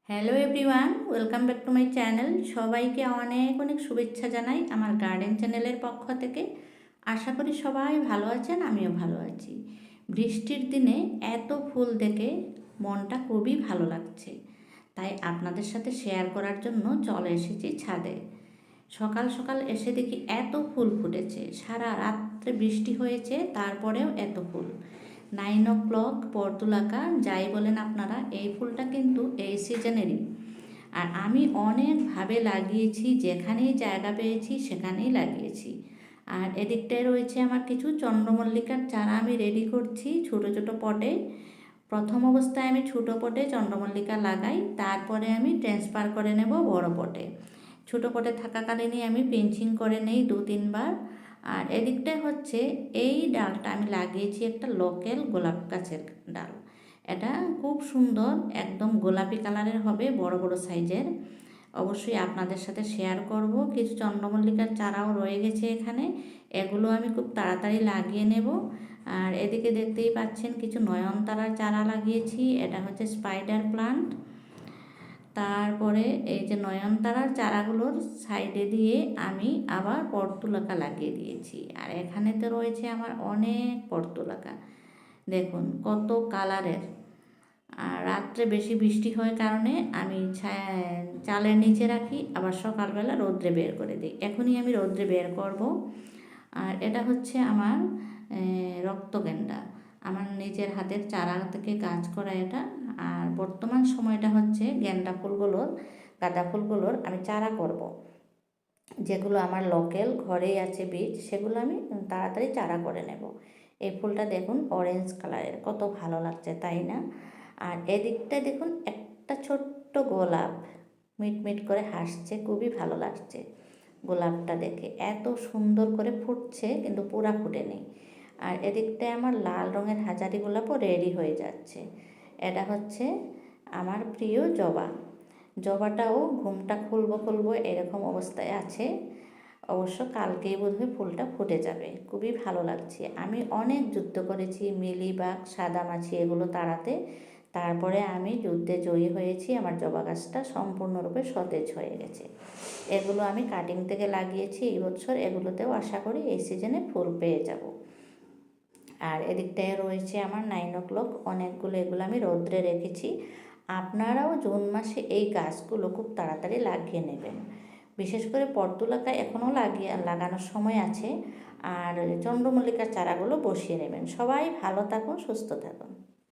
Hello everyone, welcome back to my channel. সবাইকে অনেক অনেক শুভেচ্ছা জানাই আমার গার্ডেন চ্যানেলের পক্ষ থেকে। আশা করি সবাই ভালো আছেন, আমিও ভালো আছি। বৃষ্টির দিনে এত ফুল দেখে মনটা খুবই ভালো লাগছে, তাই আপনাদের সাথে শেয়ার করার জন্য চলে এসেছি ছাদে। সকাল সকাল এসে দেখি এত ফুল ফুটেছে, সারা রাত্রে বৃষ্টি হয়েছে তারপরেও এত ফুল। 9 o'clock পর্তুলাকা যাই বলেন আপনারা, এই ফুলটা কিন্তু এই সিজনেরই। আর আমি অনেকভাবে লাগিয়েছি, যেখানেই জায়গা পেয়েছি সেখানেই লাগিয়েছি। আর এদিকটায় রয়েছে আমার কিছু চন্দ্রমল্লিকার চারা আমি রেডি করছি ছোট ছোট পটে। প্রথম অবস্থায় আমি ছোটো পটে চন্দ্রমল্লিকা লাগাই, তারপরে আমি ট্রান্সফার করে নেব বড় পটে। ছোটো পটে থাকাকালীনই আমি পিঞ্চিং করে নেই 2-3 বার। আর এদিকটায় হচ্ছে এই ডালটা আমি লাগিয়েছি একটা লোকাল গোলাপ গাছের ডাল। এটা খুব সুন্দর, একদম গোলাপি কালারের হবে, বড় বড় সাইজের। অবশ্যই আপনাদের সাথে শেয়ার করব। কিছু চন্দ্রমল্লিকার চারাও রয়ে গেছে এখানে, এগুলো আমি খুব তাড়াতাড়ি লাগিয়ে নেব। আর এদিকে দেখতেই পাচ্ছেন কিছু নয়নতারার চারা লাগিয়েছি, এটা হচ্ছে স্পাইডার প্লান্ট। তারপরে এই যে নয়নতারার চারাগুলোর সাইডে দিয়ে আমি আবার পর্তুলাকা লাগিয়ে দিয়েছি। আর এখানেতে রয়েছে আমার অনেক পর্তুলাকা, দেখুন কত কালারের। আর রাত্রে বেশি বৃষ্টি হয় কারণে আমি চালের নিচে রাখি, আবার সকালবেলা রৌদ্রে বের করে দিই। এখনই আমি রৌদ্রে বের করব। আর এটা হচ্ছে আমার রক্তগেন্দা, আমার নিজের হাতের চারা থেকে গাছ করা এটা। আর বর্তমান সময়টা হচ্ছে গেন্দা ফুলগুলোর, গাঁদা ফুলগুলোর আমি চারা করব। যেগুলো আমার লোকাল ঘরেই আছে বীজ, সেগুলো আমি তাড়াতাড়ি চারা করে নেব। এই ফুলটা দেখুন অরেঞ্জ কালারের, কত ভালো লাগছে তাই না? আর এদিকটা দেখুন একটা ছোট্ট গোলাপ মিটমিট করে হাসছে, খুবই ভালো লাগছে গোলাপটা দেখে। এত সুন্দর করে ফুটছে কিন্তু পুরা ফুটে নেই। আর এদিকটায় আমার লাল রঙের হাজারি গোলাপও রেডি হয়ে যাচ্ছে। এটা হচ্ছে আমার প্রিয় জবা। জবাটাও ঘুমটা খুলবো এরকম অবস্থায় আছে। অবশ্য কালকেই বোধহয় ফুলটা ফুটে যাবে, খুবই ভালো লাগছে। আমি অনেক যুদ্ধ করেছি মিলিবাগ, সাদামাছি এগুলো তাড়াতে, তারপরে আমি যুদ্ধে জয়ী হয়েছি। আমার জবা গাছটা সম্পূর্ণরূপে সতেজ হয়ে গেছে। এগুলো আমি কাটিং থেকে লাগিয়েছি এই বছর, এগুলোতেও আশা করি এই সিজনে ফুল পেয়ে যাব। আর এদিকটায় রয়েছে আমার 9 o'clock অনেকগুলো, এগুলো আমি রৌদ্রে রেখেছি। আপনারাও জুন মাসে এই গাছগুলো খুব তাড়াতাড়ি লাগিয়ে নেবেন। বিশেষ করে পর্তুলাকা এখনও লাগানোর সময় আছে। আর চন্দ্রমল্লিকার চারাগুলো বসিয়ে নেবেন। সবাই ভালো থাকুন, সুস্থ থাকুন।